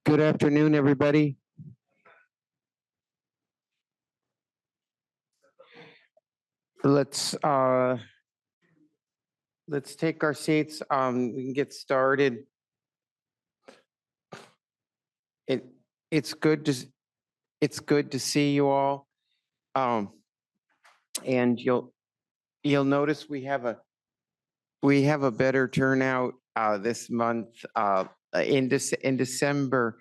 Good afternoon, everybody. Let's take our seats. We can get started. It's good to see you all. And you'll notice we have a better turnout this month. In December,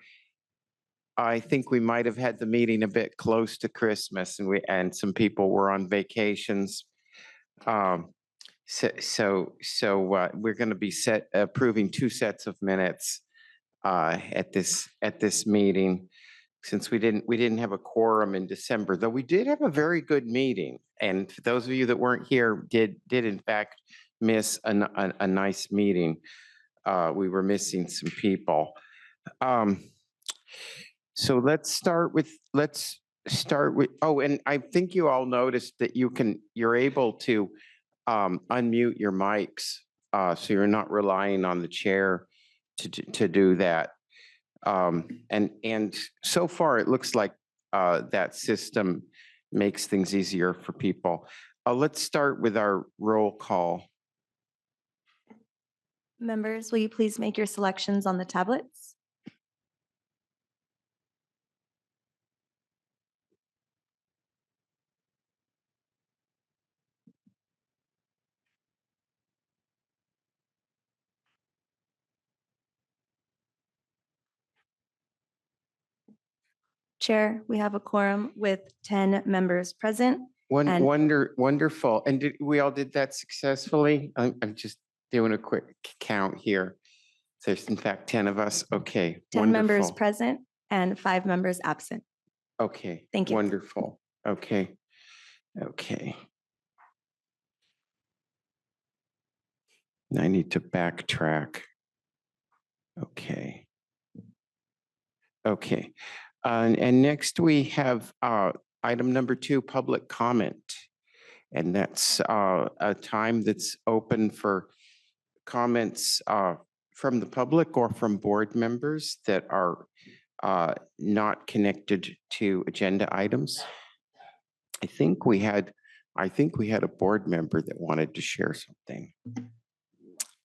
I think we might have had the meeting a bit close to Christmas, and some people were on vacations. So we're going to be approving 2 sets of minutes at this meeting, since we didn't have a quorum in December, though we did have a very good meeting. And for those of you that weren't here, did in fact miss a nice meeting. We were missing some people. So let's start with, oh, and I think you all noticed that you're able to unmute your mics, so you're not relying on the chair to do that. And so far it looks like that system makes things easier for people. Let's start with our roll call. Members, will you please make your selections on the tablets? Chair, we have a quorum with 10 members present. Wonderful. And we all did that successfully? I'm just doing a quick count here. There's in fact 10 of us. Okay. 10 members present and 5 members absent. Okay. Thank you. Wonderful. Okay. I need to backtrack. Okay. And next we have item number 2, public comment. And that's a time that's open for comments from the public or from board members that are not connected to agenda items. I think we had a board member that wanted to share something.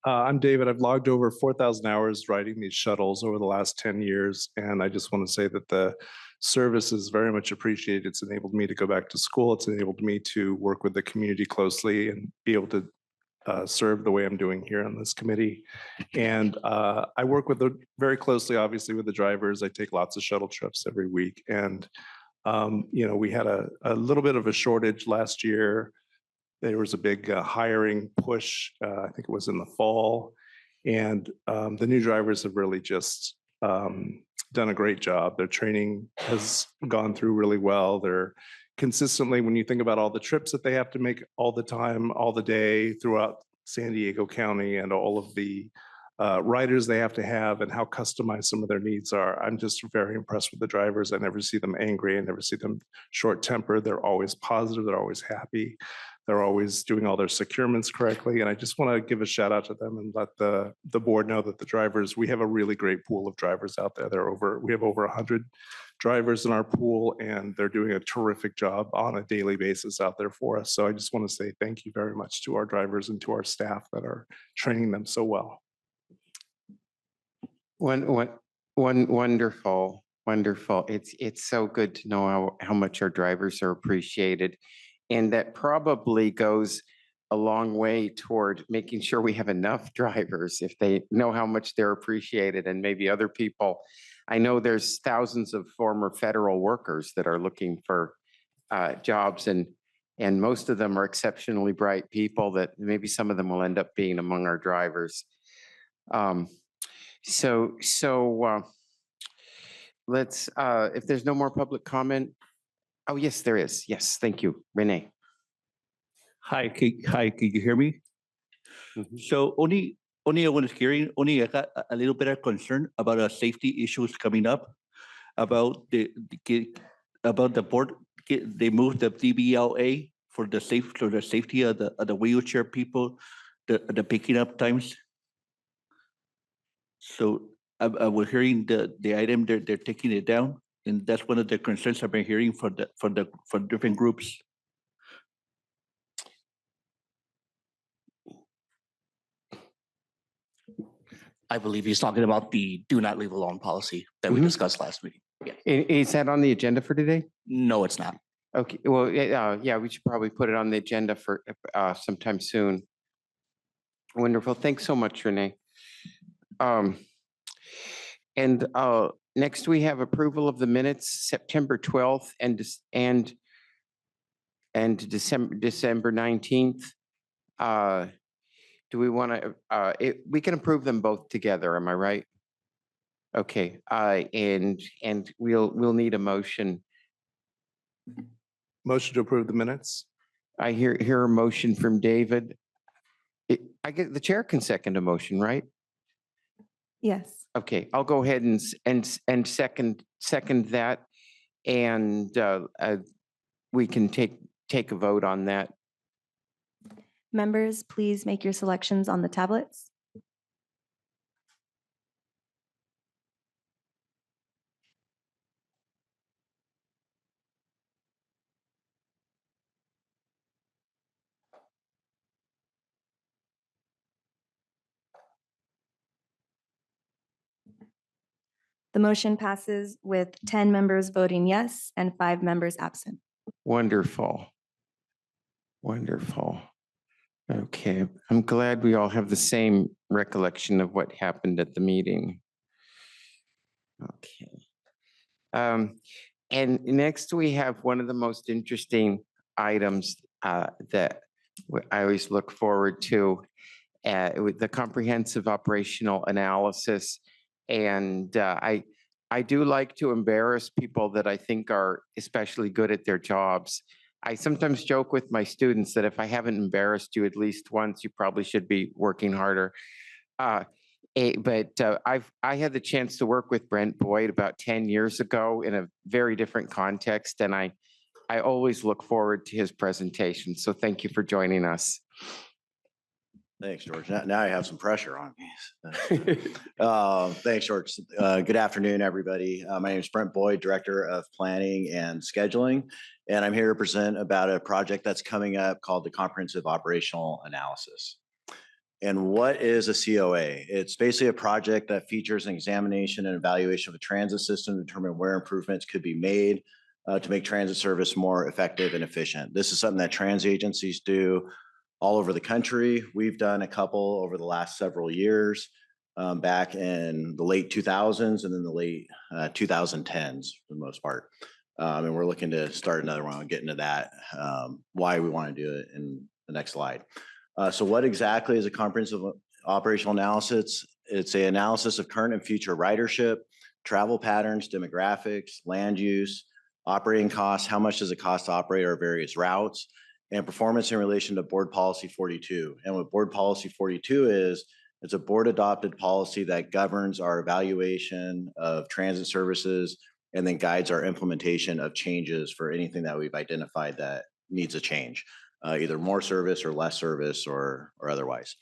I'm David. I've logged over 4,000 hours riding these shuttles over the last 10 years. And I just want to say that the service is very much appreciated. It's enabled me to go back to school. It's enabled me to work with the community closely and be able to serve the way I'm doing here on this committee. And I work very closely, obviously, with the drivers. I take lots of shuttle trips every week. And, we had a little bit of a shortage last year. There was a big hiring push, I think it was in the fall. And the new drivers have really just done a great job. Their training has gone through really well. They're consistently, when you think about all the trips that they have to make all the time, all the day throughout San Diego County, and all of the riders they have to have and how customized some of their needs are. I'm just very impressed with the drivers. I never see them angry. I never see them short-tempered. They're always positive. They're always happy. They're always doing all their securements correctly. And I just want to give a shout out to them and let the board know that the drivers, we have a really great pool of drivers out there. We have over 100 drivers in our pool, and they're doing a terrific job on a daily basis out there for us. So I just want to say thank you very much to our drivers and to our staff that are training them so well. Wonderful. It's so good to know how much our drivers are appreciated. And that probably goes a long way toward making sure we have enough drivers if they know how much they're appreciated, and maybe other people. I know there's thousands of former federal workers that are looking for jobs, and most of them are exceptionally bright people that maybe some of them will end up being among our drivers. So let's, if there's no more public comment. Oh, yes, there is. Yes, thank you. Renee. Hi, can you hear me? Mm-hmm. So only I was hearing, I got a little bit of concern about safety issues coming up, about the board. They moved the DBLA for the safety of the wheelchair people, the picking up times. So we're hearing the item, they're taking it down. And that's one of the concerns I've been hearing for different groups. I believe he's talking about the do not leave alone policy that we Mhm. discussed last week. Yeah. Is that on the agenda for today? No, it's not. Okay, well, yeah, we should probably put it on the agenda for sometime soon. Wonderful. Thanks so much, Renee. And next we have approval of the minutes, September 12th and December 19th. Do we want to, we can approve them both together, am I right? Okay, and we'll need a motion. Motion to approve the minutes? I hear a motion from David. I get, the chair can second a motion, right? Yes. Okay, I'll go ahead and second that. And we can take a vote on that. Members, please make your selections on the tablets. The motion passes with 10 members voting yes and 5 members absent. Wonderful. Wonderful. Okay, I'm glad we all have the same recollection of what happened at the meeting. Okay. And next we have one of the most interesting items that I always look forward to, with the comprehensive operational analysis. And I do like to embarrass people that I think are especially good at their jobs. I sometimes joke with my students that if I haven't embarrassed you at least once, you probably should be working harder. But I had the chance to work with Brent Boyd about 10 years ago in a very different context, and I always look forward to his presentation. So thank you for joining us. Thanks, George. Now I have some pressure on me. Thanks, George. Good afternoon, everybody. My name is Brent Boyd, Director of Planning and Scheduling, and I'm here to present about a project that's coming up called the Comprehensive Operational Analysis. And what is a COA? It's basically a project that features an examination and evaluation of a transit system to determine where improvements could be made to make transit service more effective and efficient. This is something that transit agencies do all over the country. We've done a couple over the last several years, back in the late 2000s and then the late 2010s for the most part. And we're looking to start another one. I'll get into that, why we want to do it in the next slide. So what exactly is a comprehensive operational analysis? It's an analysis of current and future ridership, travel patterns, demographics, land use, operating costs, how much does it cost to operate our various routes, and performance in relation to Board Policy 42. And what Board Policy 42 is, it's a board adopted policy that governs our evaluation of transit services and then guides our implementation of changes for anything that we've identified that needs a change. Either more service or less service or otherwise.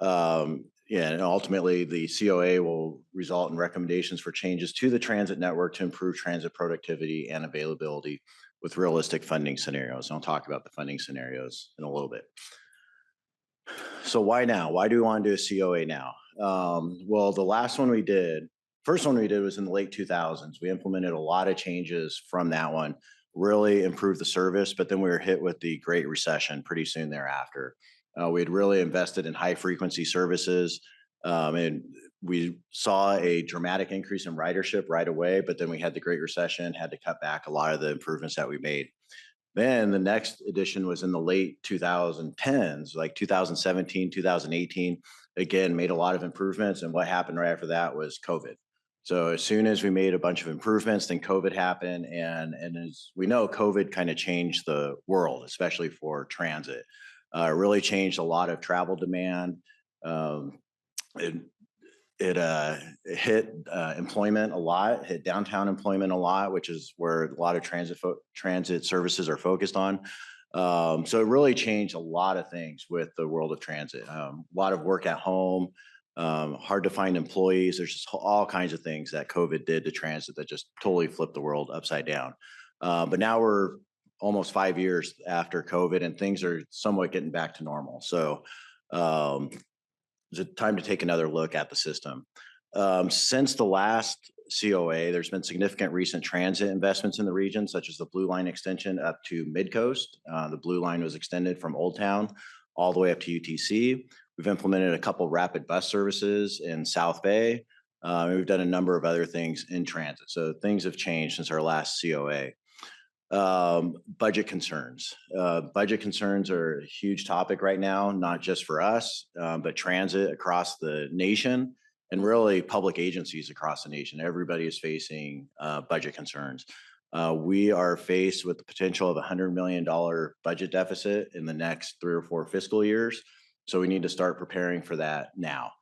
Yeah, and ultimately the COA will result in recommendations for changes to the transit network to improve transit productivity and availability with realistic funding scenarios. And I'll talk about the funding scenarios in a little bit. So why now? Why do we want to do a COA now? Well, first one we did was in the late 2000s. We implemented a lot of changes from that one, really improved the service, but then we were hit with the Great Recession pretty soon thereafter. We had really invested in high frequency services, and we saw a dramatic increase in ridership right away, but then we had the Great Recession, had to cut back a lot of the improvements that we made. Then the next edition was in the late 2010s, like 2017, 2018, again, made a lot of improvements. And what happened right after that was COVID. So as soon as we made a bunch of improvements, then COVID happened. And as we know, COVID kind of changed the world, especially for transit. It really changed a lot of travel demand. It hit employment a lot, hit downtown employment a lot, which is where a lot of transit services are focused on. So it really changed a lot of things with the world of transit. A lot of work at home, hard to find employees. There's just all kinds of things that COVID did to transit that just totally flipped the world upside down. But now we're almost 5 years after COVID and things are somewhat getting back to normal. So it's a time to take another look at the system. Since the last COA, there's been significant recent transit investments in the region, such as the Blue Line extension up to Midcoast. The Blue Line was extended from Old Town all the way up to UTC. We've implemented a couple rapid bus services in South Bay. We've done a number of other things in transit. So things have changed since our last COA. Budget concerns. Budget concerns are a huge topic right now, not just for us, but transit across the nation and really public agencies across the nation. Everybody is facing budget concerns. We are faced with the potential of $100 million budget deficit in the next 3 or 4 fiscal years. So we need to start preparing for that now.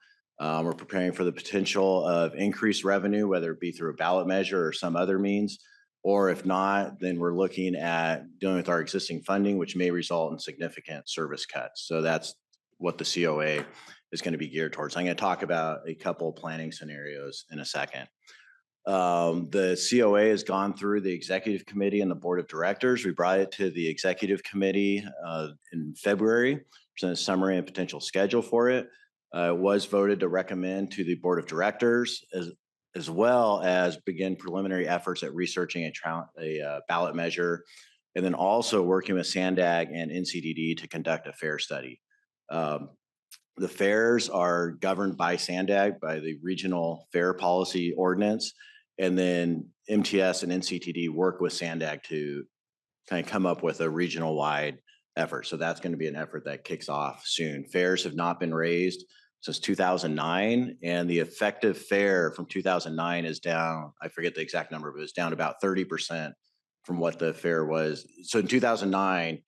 We're preparing for the potential of increased revenue, whether it be through a ballot measure or some other means. Or if not, then we're looking at dealing with our existing funding, which may result in significant service cuts. So that's what the COA is going to be geared towards. I'm going to talk about a couple of planning scenarios in a second. The COA has gone through the executive committee and the board of directors. We brought it to the executive committee in February, presented a summary and potential schedule for it. It was voted to recommend to the board of directors as well as begin preliminary efforts at researching a ballot measure, and then also working with SANDAG and NCDD to conduct a fare study. The fares are governed by SANDAG, by the Regional Fare Policy Ordinance, and then MTS and NCTD work with SANDAG to kind of come up with a regional-wide effort. So that's going to be an effort that kicks off soon. Fares have not been raised since 2009, and the effective fare from 2009 is down, I forget the exact number, but it's down about 30% from what the fare was. So in 2009,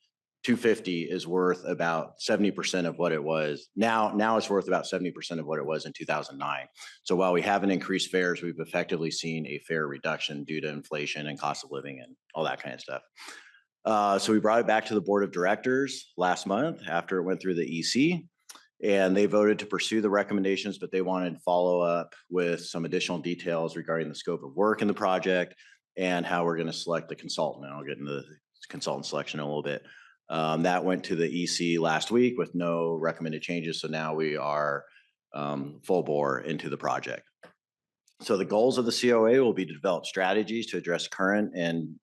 $250 is worth about 70% of what it was. Now it's worth about 70% of what it was in 2009. So while we haven't increased fares, we've effectively seen a fare reduction due to inflation and cost of living and all that kind of stuff. So we brought it back to the board of directors last month after it went through the EC. And they voted to pursue the recommendations, but they wanted follow up with some additional details regarding the scope of work in the project and how we're going to select the consultant. And I'll get into the consultant selection in a little bit. That went to the EC last week with no recommended changes. So now we are full bore into the project. So the goals of the COA will be to develop strategies to address current and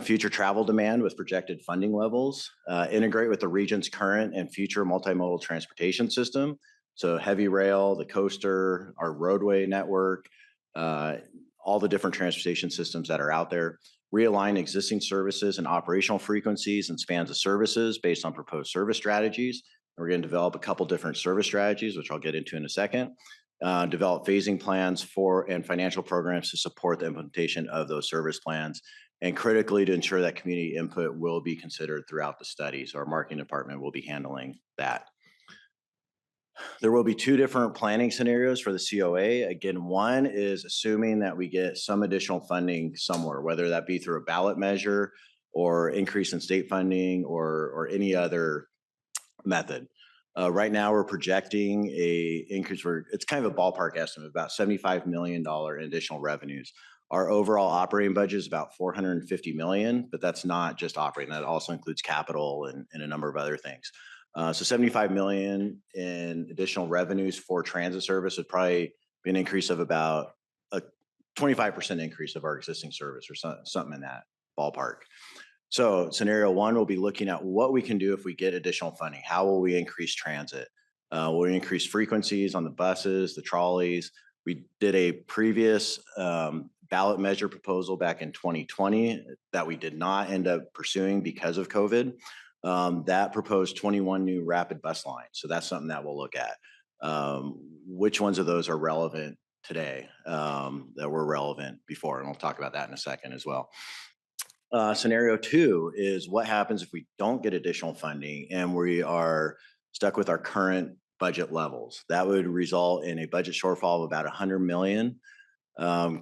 future travel demand with projected funding levels, integrate with the region's current and future multimodal transportation system. So heavy rail, the coaster, our roadway network, all the different transportation systems that are out there, realign existing services and operational frequencies and spans of services based on proposed service strategies. We're going to develop a couple different service strategies, which I'll get into in a second. Develop phasing plans for and financial programs to support the implementation of those service plans, and critically to ensure that community input will be considered throughout the studies. Our marketing department will be handling that. There will be 2 different planning scenarios for the COA. Again, one is assuming that we get some additional funding somewhere, whether that be through a ballot measure or increase in state funding or any other method. Right now, we're projecting a increase it's kind of a ballpark estimate, about $75 million in additional revenues. Our overall operating budget is about $450 million, but that's not just operating. That also includes capital and a number of other things. So $75 million in additional revenues for transit service would probably be an increase of about a 25% increase of our existing service or something in that ballpark. So scenario 1 will be looking at what we can do if we get additional funding. How will we increase transit? Will we increase frequencies on the buses, the trolleys? We did a previous ballot measure proposal back in 2020 that we did not end up pursuing because of COVID. That proposed 21 new rapid bus lines. So that's something that we'll look at. Which ones of those are relevant today that were relevant before? And I'll talk about that in a second as well. Scenario 2 is what happens if we don't get additional funding and we are stuck with our current budget levels. That would result in a budget shortfall of about $100 million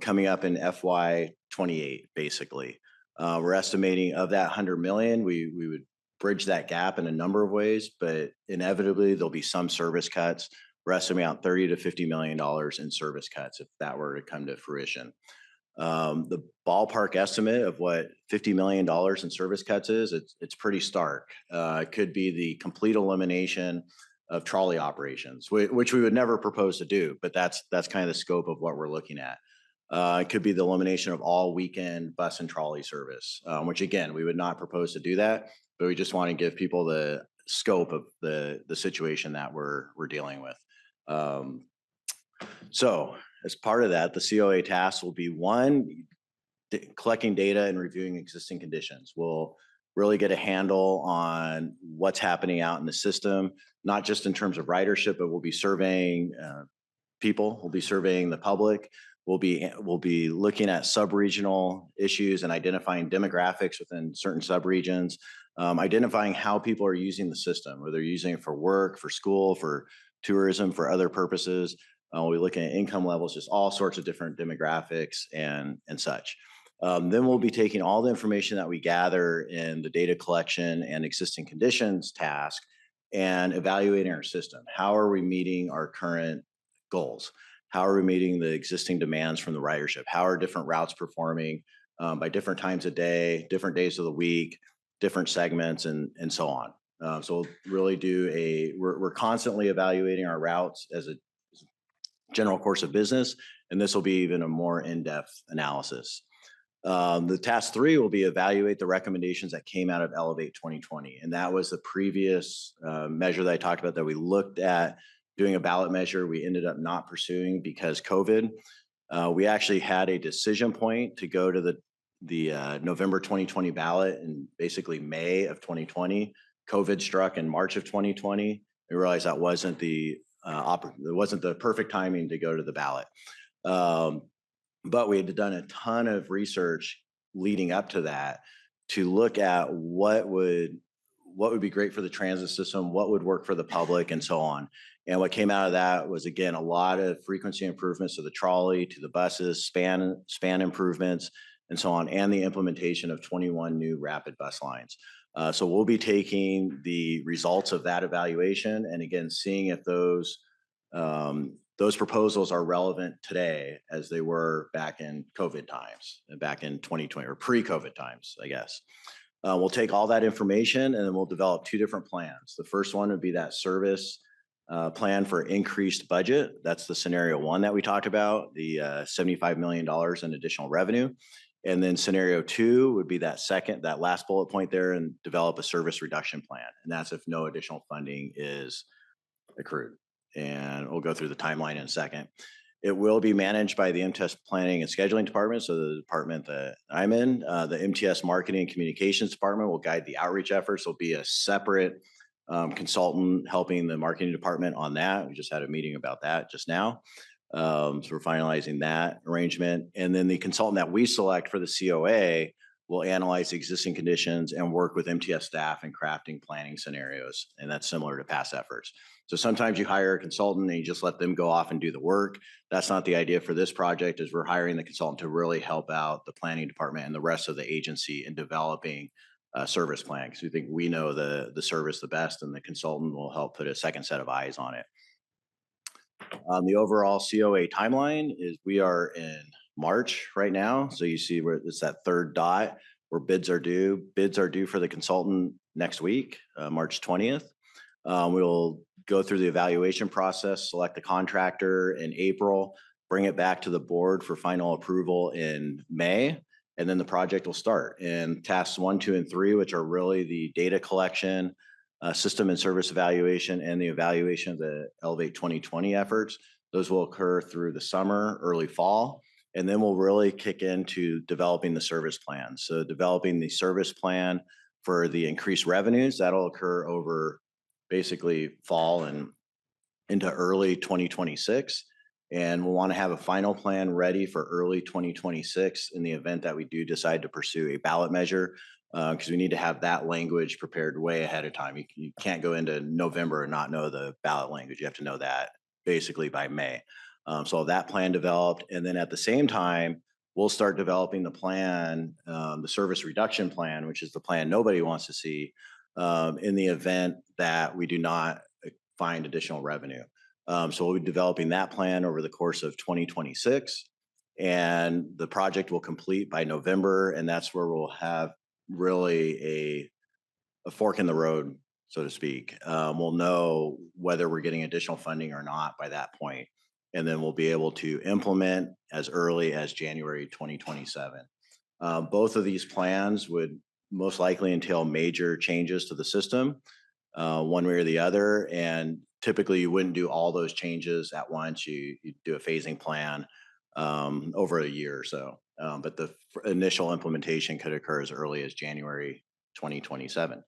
coming up in FY28, basically. We're estimating of that $100 million, we would bridge that gap in a number of ways, but inevitably there'll be some service cuts. We're estimating out $30 to $50 million in service cuts if that were to come to fruition. The ballpark estimate of what $50 million in service cuts is, it's pretty stark. It could be the complete elimination of trolley operations, which we would never propose to do, but that's kind of the scope of what we're looking at. It could be the elimination of all weekend bus and trolley service, which again, we would not propose to do that, but we just want to give people the scope of the situation that we're dealing with. So as part of that, the COA task will be one, collecting data and reviewing existing conditions. We'll really get a handle on what's happening out in the system, not just in terms of ridership, but we'll be surveying people, we'll be surveying the public, we'll be looking at sub-regional issues and identifying demographics within certain sub-regions, identifying how people are using the system, whether they're using it for work, for school, for tourism, for other purposes. We'll be looking at income levels, just all sorts of different demographics and such. Then we'll be taking all the information that we gather in the data collection and existing conditions task and evaluating our system. How are we meeting our current goals? How are we meeting the existing demands from the ridership? How are different routes performing by different times of day, different days of the week, different segments, and so on. So we'll really we're constantly evaluating our routes as a general course of business, and this will be even a more in-depth analysis. The task 3 will be evaluate the recommendations that came out of Elevate 2020. And that was the previous measure that I talked about that we looked at doing a ballot measure. We ended up not pursuing because COVID. We actually had a decision point to go to the November 2020 ballot in basically May of 2020. COVID struck in March of 2020. We realized that wasn't it wasn't the perfect timing to go to the ballot. But we had done a ton of research leading up to that to look at what would be great for the transit system, what would work for the public, and so on. And what came out of that was, again, a lot of frequency improvements to the trolley, to the buses, span improvements, and so on, and the implementation of 21 new rapid bus lines. So we'll be taking the results of that evaluation and, again, seeing if those proposals are relevant today as they were back in COVID times, back in 2020 or pre-COVID times, I guess. We'll take all that information and then we'll develop 2 different plans. The first one would be that service plan for increased budget. That's the scenario 1 that we talked about, the $75 million in additional revenue. And then scenario 2 would be that last bullet point there, and develop a service reduction plan. And that's if no additional funding is accrued. And we'll go through the timeline in a second. It will be managed by the MTS Planning and Scheduling Department, so the department that I'm in. The MTS Marketing and Communications Department will guide the outreach efforts. There'll be a separate consultant helping the marketing department on that. We just had a meeting about that just now. So we're finalizing that arrangement. And then the consultant that we select for the COA will analyze the existing conditions and work with MTS staff in crafting planning scenarios. And that's similar to past efforts. So sometimes you hire a consultant and you just let them go off and do the work. That's not the idea for this project. Is we're hiring the consultant to really help out the planning department and the rest of the agency in developing a service plan, because we think we know the service the best, and the consultant will help put a second set of eyes on it. The overall COA timeline is we are in March right now. So you see where it's that 3rd dot where bids are due. Bids are due for the consultant next week, March 20th. We'll go through the evaluation process, select the contractor in April, bring it back to the board for final approval in May, and then the project will start. And tasks 1, 2, and 3, which are really the data collection, system and service evaluation, and the evaluation of the Elevate 2020 efforts, those will occur through the summer, early fall. And then we'll really kick into developing the service plan. So developing the service plan for the increased revenues, that'll occur over basically fall and into early 2026. And we'll want to have a final plan ready for early 2026 in the event that we do decide to pursue a ballot measure, because we need to have that language prepared way ahead of time. You can't go into November and not know the ballot language. You have to know that basically by May. So that plan developed. And then at the same time, we'll start developing the plan, the service reduction plan, which is the plan nobody wants to see, in the event that we do not find additional revenue. So we'll be developing that plan over the course of 2026. And the project will complete by November. And that's where we'll have really a fork in the road, so to speak. We'll know whether we're getting additional funding or not by that point. And then we'll be able to implement as early as January 2027. Both of these plans would most likely entail major changes to the system, one way or the other. And typically you wouldn't do all those changes at once. You do a phasing plan over a year or so. But the initial implementation could occur as early as January 2027.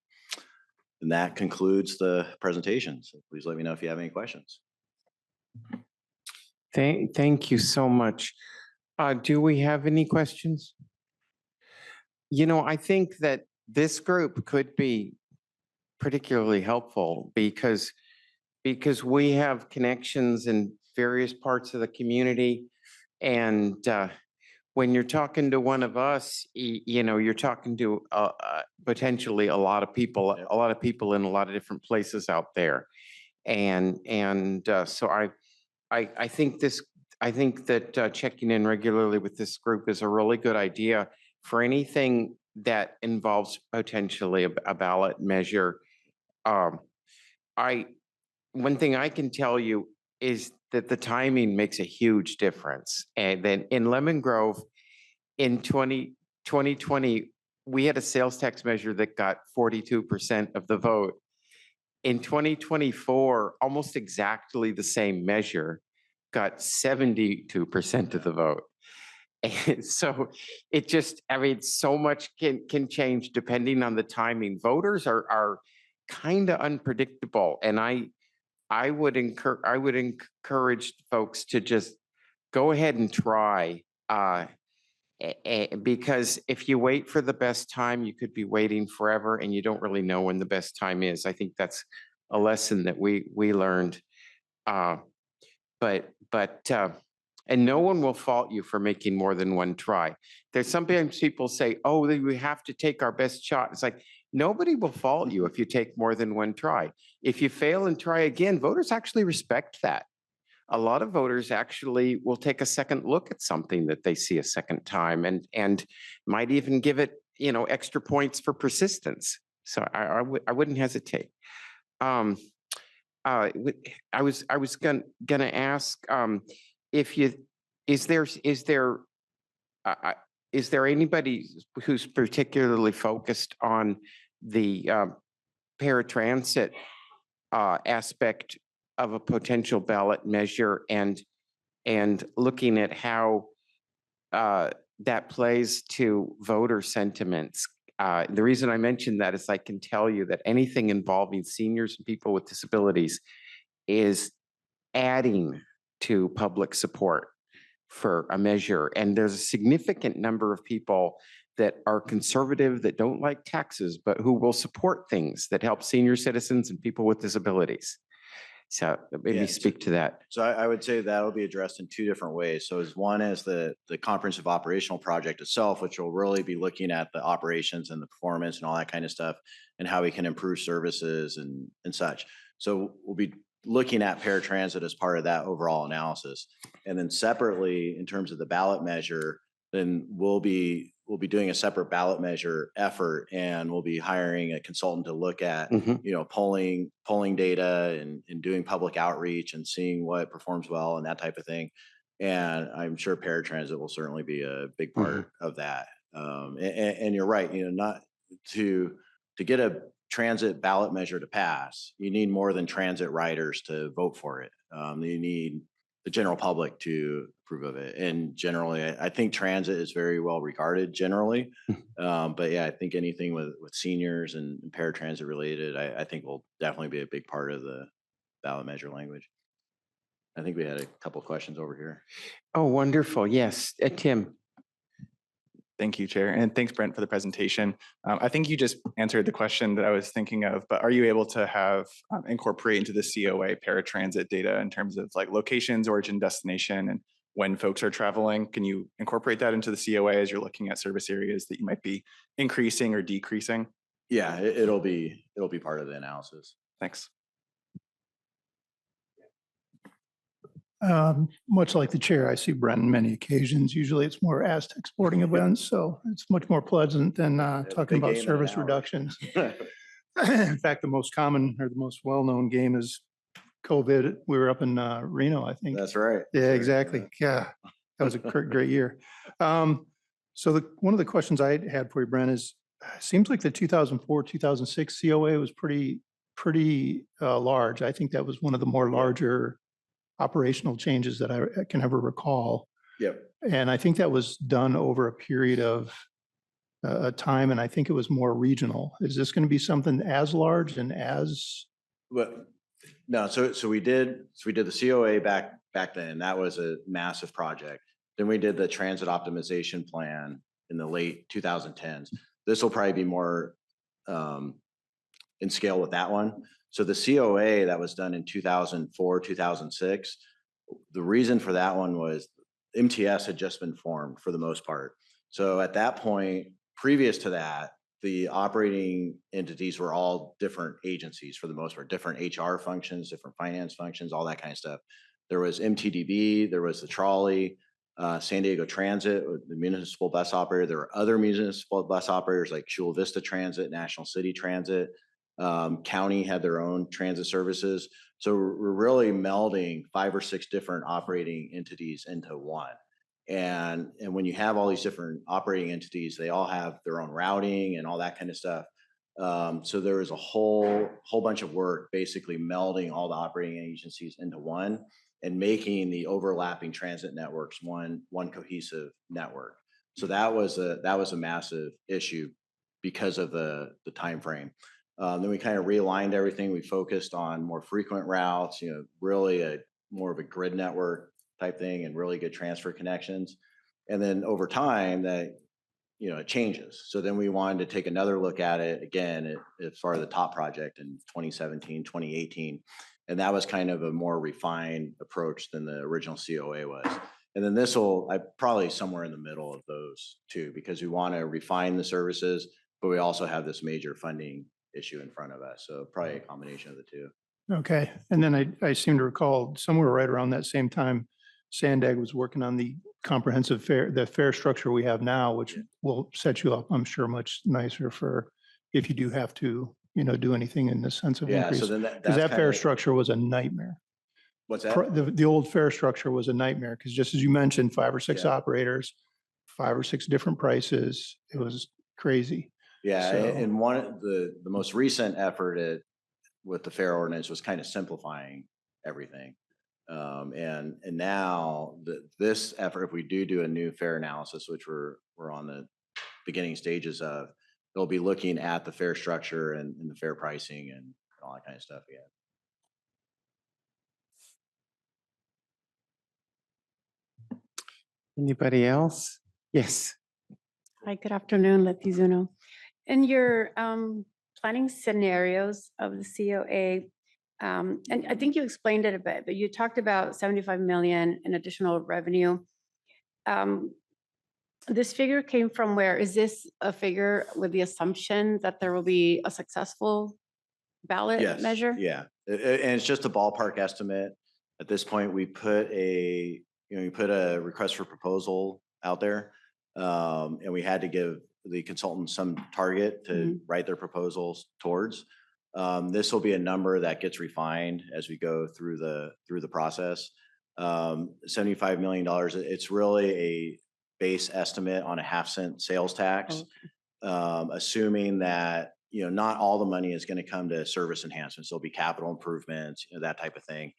And that concludes the presentation. So please let me know if you have any questions. Thank you so much. Do we have any questions? You know, I think that this group could be particularly helpful because we have connections in various parts of the community. And when you're talking to one of us, you know, you're talking to potentially a lot of people in a lot of different places out there. And so I think that checking in regularly with this group is a really good idea for anything that involves potentially a ballot measure. One thing I can tell you is that the timing makes a huge difference. And then in Lemon Grove in 2020, we had a sales tax measure that got 42% of the vote. In 2024, almost exactly the same measure got 72% of the vote. And so it just, I mean, so much can change depending on the timing. Voters are kind of unpredictable. And I would encourage folks to just go ahead and try, because if you wait for the best time, you could be waiting forever and you don't really know when the best time is. I think that's a lesson that we learned. And no one will fault you for making more than one try. There's sometimes people say, oh, we have to take our best shot. It's like, nobody will fault you if you take more than one try. If you fail and try again, voters actually respect that. A lot of voters actually will take a second look at something that they see a second time and might even give it, you know, extra points for persistence. So I wouldn't hesitate. I was gonna ask if is there anybody who's particularly focused on the paratransit aspect of a potential ballot measure and looking at how that plays to voter sentiments? The reason I mentioned that is I can tell you that anything involving seniors and people with disabilities is adding to public support for a measure. And there's a significant number of people that are conservative, that don't like taxes, but who will support things that help senior citizens and people with disabilities. So maybe speak to that. So I would say that'll be addressed in two different ways. So as one is the comprehensive operational project itself, which will really be looking at the operations and the performance and all that kind of stuff and how we can improve services and such. So we'll be looking at paratransit as part of that overall analysis. And then separately, in terms of the ballot measure, then we'll be doing a separate ballot measure effort, and we'll be hiring a consultant to look at, you know, polling data and doing public outreach and seeing what performs well and that type of thing. And I'm sure paratransit will certainly be a big part of that. And you're right, you know, not to get a transit ballot measure to pass, you need more than transit riders to vote for it. You need the general public to approve of it. And generally, I think transit is very well regarded generally. But yeah, I think anything with seniors and paratransit related, I think will definitely be a big part of the ballot measure language. I think we had a couple of questions over here. Oh, wonderful. Yes, Tim. Thank you, Chair. And thanks, Brent, for the presentation. I think you just answered the question that I was thinking of, but are you able to have incorporate into the COA paratransit data in terms of like locations, origin, destination, and when folks are traveling? Can you incorporate that into the COA as you're looking at service areas that you might be increasing or decreasing? Yeah, it'll be part of the analysis. Thanks. Much like the chair, I see Brent on many occasions. Usually it's more Aztec sporting events, so it's much more pleasant than talking big about game in an service hour. reductions. In fact, the most common or the most well-known game is COVID. We were up in Reno, I think. That's right. Yeah, That's right. exactly. Yeah, that was a great year. So one of the questions I had for you, Brent, is seems like the 2004, 2006 COA was pretty large. I think that was one of the more larger operational changes that I can ever recall. Yep. And I think that was done over a period of a time, and I think it was more regional. Is this going to be something as large and as? But no, so we did the COA back then. That was a massive project. Then we did the transit optimization plan in the late 2010s. This will probably be more in scale with that one. So the COA that was done in 2004, 2006, the reason for that one was MTS had just been formed for the most part. So at that point, previous to that, the operating entities were all different agencies for the most part, different HR functions, different finance functions, all that kind of stuff. There was MTDB, there was the Trolley, San Diego Transit, the municipal bus operator. There were other municipal bus operators like Chula Vista Transit, National City Transit. County had their own transit services. So we're really melding 5 or 6 different operating entities into one. And when you have all these different operating entities, they all have their own routing and all that kind of stuff. So there was a whole bunch of work basically melding all the operating agencies into one and making the overlapping transit networks one cohesive network. So that was a massive issue because of the time frame. Then we kind of realigned everything. We focused on more frequent routes, really more of a grid network type thing and really good transfer connections. And then over time that, it changes. So then we wanted to take another look at it again as far as the top project in 2017, 2018. And that was kind of a more refined approach than the original COA was. And then this will probably somewhere in the middle of those two, because we want to refine the services, but we also have this major funding issue in front of us. So probably a combination of the two. Okay. And then I seem to recall somewhere right around that same time, Sandag was working on the comprehensive fare, the fare structure we have now, which will set you up, I'm sure, much nicer for if you do have to, do anything in the sense of increase. So then because that fare structure was a nightmare. What's that? The old fare structure was a nightmare because just as you mentioned, 5 or 6 operators, 5 or 6 different prices. It was crazy. Yeah, So- and one of the most recent effort with the fare ordinance was kind of simplifying everything. And now this effort, if we do a new fare analysis, which we're on the beginning stages of, they'll be looking at the fare structure and the fare pricing and all that kind of stuff again. Anybody else? Yes. Hi, good afternoon, Letty Zuno. In your planning scenarios of the COA, and I think you explained it a bit, but you talked about 75 million in additional revenue. This figure came from where? Is this a figure with the assumption that there will be a successful ballot measure? Yeah, and it's just a ballpark estimate. At this point, we put a request for proposal out there, and we had to give the consultant some target to write their proposals towards. This will be a number that gets refined as we go through the process. $75 million. It's really a base estimate on a 0.5-cent sales tax, assuming that not all the money is going to come to service enhancements. There'll be capital improvements, that type of thing.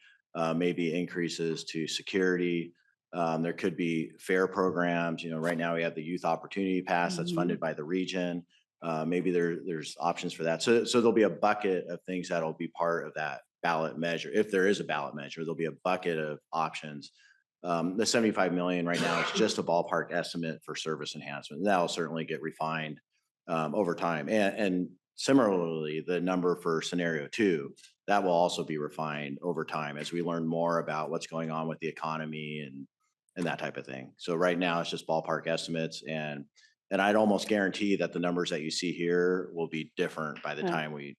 Maybe increases to security. There could be fare programs. Right now we have the Youth Opportunity Pass that's funded by the region. Maybe there's options for that. So there'll be a bucket of things that'll be part of that ballot measure. If there is a ballot measure, there'll be a bucket of options. The 75 million right now is just a ballpark estimate for service enhancement. That'll certainly get refined over time. And similarly, the number for scenario 2, that will also be refined over time as we learn more about what's going on with the economy and that type of thing. So right now it's just ballpark estimates, and And I'd almost guarantee that the numbers that you see here will be different by the Yeah. time we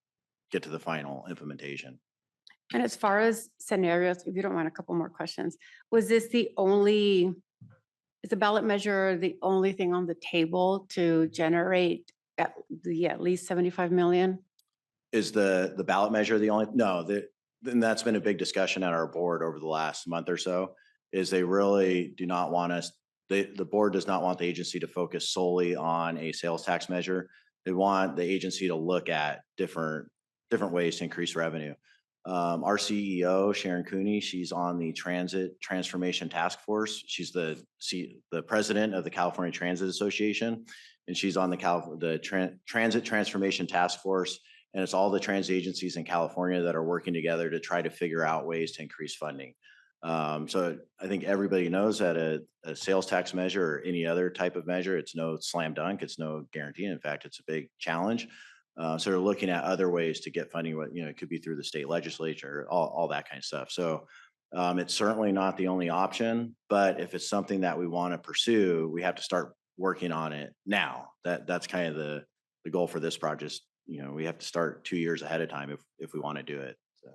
get to the final implementation. And as far as scenarios, if you don't mind, a couple more questions. Was this the only, is the ballot measure the only thing on the table to generate at least 75 million? Is the ballot measure the only, no, then that's been a big discussion at our board over the last month or so, is they really do not want us, the board does not want the agency to focus solely on a sales tax measure. They want the agency to look at different ways to increase revenue. Our CEO, Sharon Cooney, she's on the Transit Transformation Task Force. She's the president of the California Transit Association, and she's on the Transit Transformation Task Force. And it's all the transit agencies in California that are working together to try to figure out ways to increase funding. So I think everybody knows that a sales tax measure or any other type of measure, it's no slam dunk, it's no guarantee. In fact, it's a big challenge. So they're looking at other ways to get funding. It could be through the state legislature, all that kind of stuff. So it's certainly not the only option, but if it's something that we want to pursue, we have to start working on it now. That's kind of the goal for this project. We have to start 2 years ahead of time if we want to do it. So.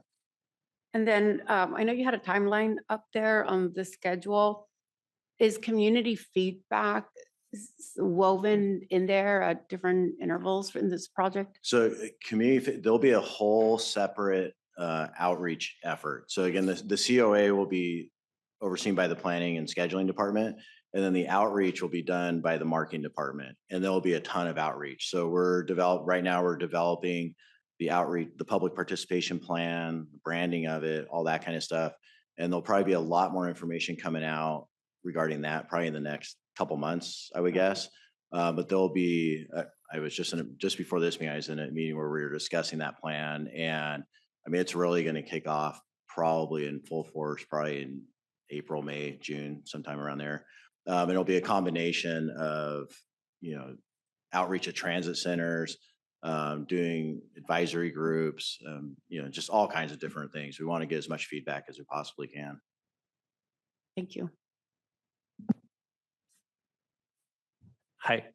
And then I know you had a timeline up there on the schedule. Is community feedback woven in there at different intervals in this project? So there'll be a whole separate outreach effort. So again, the COA will be overseen by the planning and scheduling department. And then the outreach will be done by the marketing department. And there'll be a ton of outreach. So right now we're developing the outreach, the public participation plan, the branding of it, all that kind of stuff. And there'll probably be a lot more information coming out regarding that probably in the next couple months, I would guess. But there'll be, I was just before this meeting, I was in a meeting where we were discussing that plan. And I mean, it's really going to kick off probably in full force, probably in April, May, June, sometime around there. And it'll be a combination of, outreach at transit centers, doing advisory groups, just all kinds of different things. We want to get as much feedback as we possibly can. Thank you. Hi.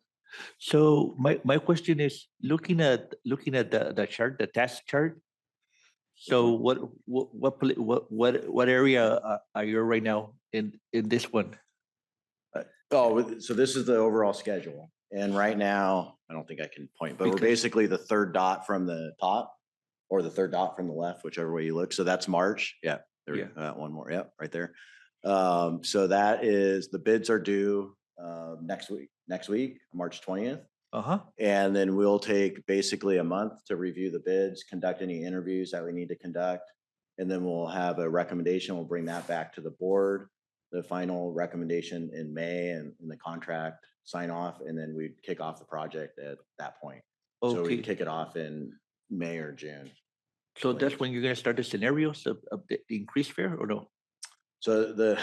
So my question is looking at the chart, the task chart. So what area are you right now in this one? So this is the overall schedule. And right now, I don't think I can point, but we're basically the third dot from the top or the third dot from the left, whichever way you look. So that's March. Yeah. There we go. One more. Yep. Right there. So that is, the bids are due next week, March 20th. And then we'll take basically a month to review the bids, conduct any interviews that we need to conduct. And then we'll have a recommendation. We'll bring that back to the board, the final recommendation in May and the contract sign off. And then we'd kick off the project at that point. Okay. So we'd kick it off in May or June. So that's when you're going to start the scenarios of the increased fare or no? So the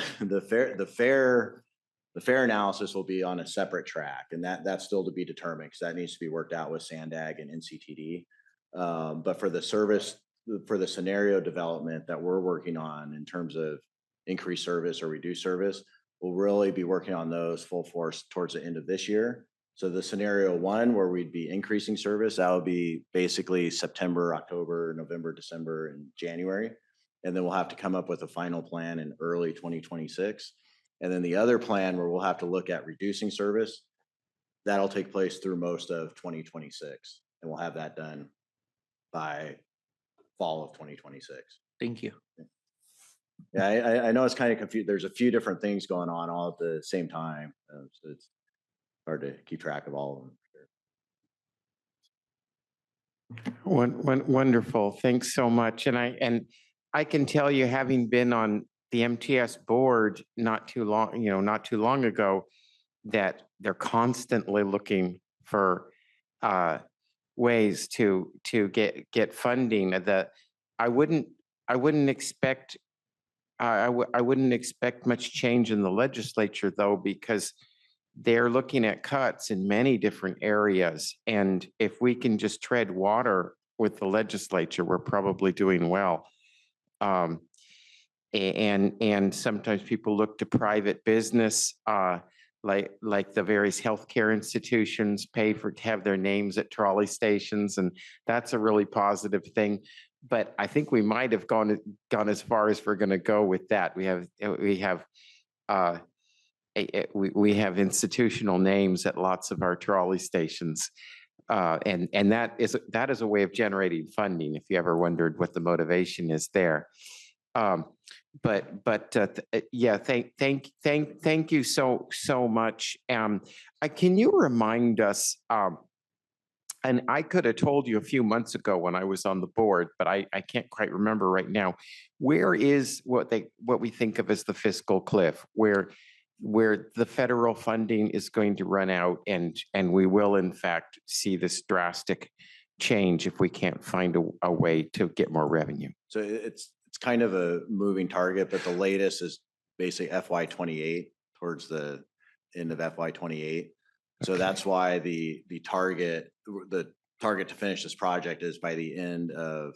fare analysis will be on a separate track, and that's still to be determined because that needs to be worked out with SANDAG and NCTD. But for the scenario development that we're working on in terms of increased service or reduced service, we'll really be working on those full force towards the end of this year. So the scenario one, where we'd be increasing service, that would be basically September, October, November, December, and January. And then we'll have to come up with a final plan in early 2026. And then the other plan where we'll have to look at reducing service, that'll take place through most of 2026. And we'll have that done by fall of 2026. Thank you. Yeah, I know it's kind of confused. There's a few different things going on all at the same time. So it's hard to keep track of all of them. Wonderful. Thanks so much. And I can tell you, having been on the MTS board not too long ago, that they're constantly looking for ways to get funding. I wouldn't expect much change in the legislature, though, because they're looking at cuts in many different areas. And if we can just tread water with the legislature, we're probably doing well. And sometimes people look to private business like the various healthcare institutions pay to have their names at trolley stations, and that's a really positive thing. But I think we might have gone as far as we're going to go with that. We have institutional names at lots of our trolley stations. And that is a way of generating funding, if you ever wondered what the motivation is there. Yeah, thank you so much. Can you remind us, and I could have told you a few months ago when I was on the board, but I can't quite remember right now, where is what we think of as the fiscal cliff, where the federal funding is going to run out, and we will in fact see this drastic change if we can't find a way to get more revenue. So it's kind of a moving target, but the latest is basically FY 28, towards the end of FY 28. So that's why the target to finish this project is by the end of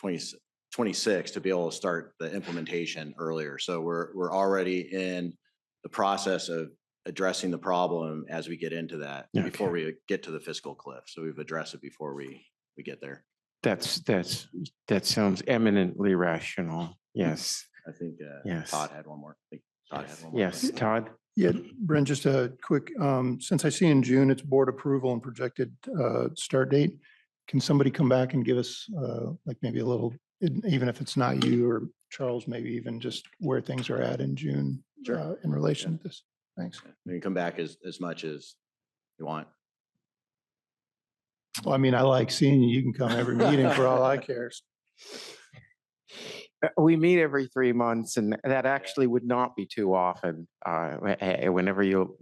2026 to be able to start the implementation earlier. So we're already in the process of addressing the problem as we get into that, before we get to the fiscal cliff. So we've addressed it before we get there. That sounds eminently rational. Yes. I think yes. Todd had one more. Todd had one more. Yes, Todd. Yeah, Brent, just a quick, since I see in June, it's board approval and projected start date. Can somebody come back and give us like maybe a little, even if it's not you or Charles, maybe even just where things are at in June in relation to this? Thanks. You can come back as much as you want. Well, I mean, I like seeing you. You can come every meeting for all I care. We meet every 3 months, and that actually would not be too often. Whenever you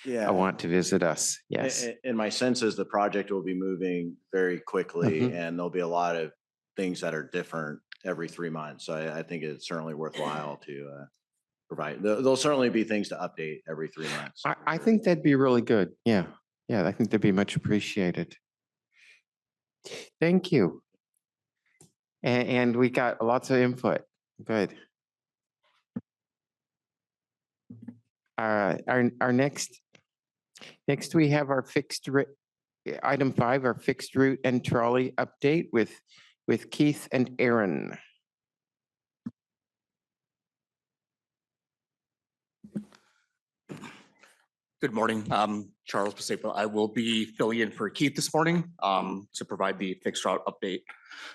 want to visit us, yes. And my sense is the project will be moving very quickly, and there'll be a lot of things that are different every 3 months. So I think it's certainly worthwhile to provide. There'll certainly be things to update every 3 months. I think that'd be really good. Yeah, I think that'd be much appreciated. Thank you. And we got lots of input. Good. Our next we have our item 5, our fixed route and trolley update with Keith and Aaron. Good morning. Charles Pacepa. I will be filling in for Keith this morning to provide the fixed route update.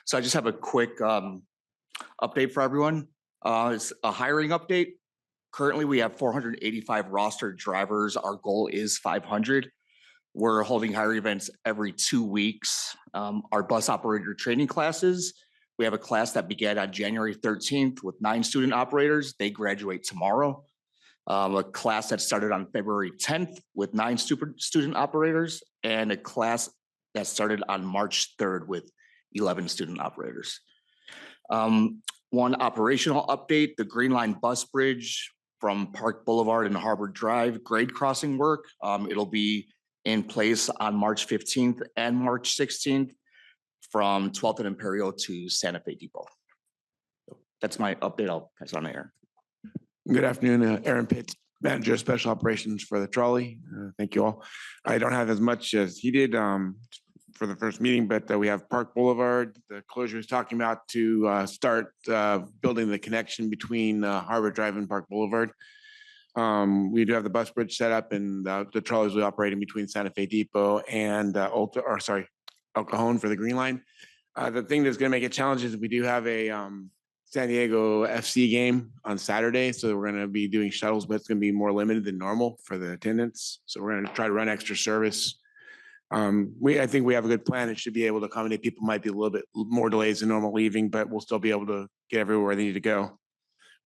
So I just have a quick update for everyone. It's a hiring update. Currently, we have 485 rostered drivers. Our goal is 500. We're holding hiring events every 2 weeks. Our bus operator training classes, we have a class that began on January 13th with 9 student operators. They graduate tomorrow. A class that started on February 10th with 9 student operators, and a class that started on March 3rd with 11 student operators. One operational update, the Green Line bus bridge from Park Boulevard and Harbor Drive grade crossing work. It'll be in place on March 15th and March 16th from 12th and Imperial to Santa Fe Depot. So that's my update. I'll pass it on to Aaron. Good afternoon, Aaron Pitts, Manager of Special Operations for the Trolley. Thank you all. I don't have as much as he did for the first meeting, but we have Park Boulevard, the closure is talking about to start building the connection between Harbor Drive and Park Boulevard. We do have the bus bridge set up, and the trolleys will be operating between Santa Fe Depot and El Cajon for the Green Line. The thing that's going to make it challenging is we do have a San Diego FC game on Saturday. So we're going to be doing shuttles, but it's going to be more limited than normal for the attendance. So we're going to try to run extra service. I think we have a good plan. It should be able to accommodate people. Might be a little bit more delays than normal leaving, but we'll still be able to get everywhere they need to go.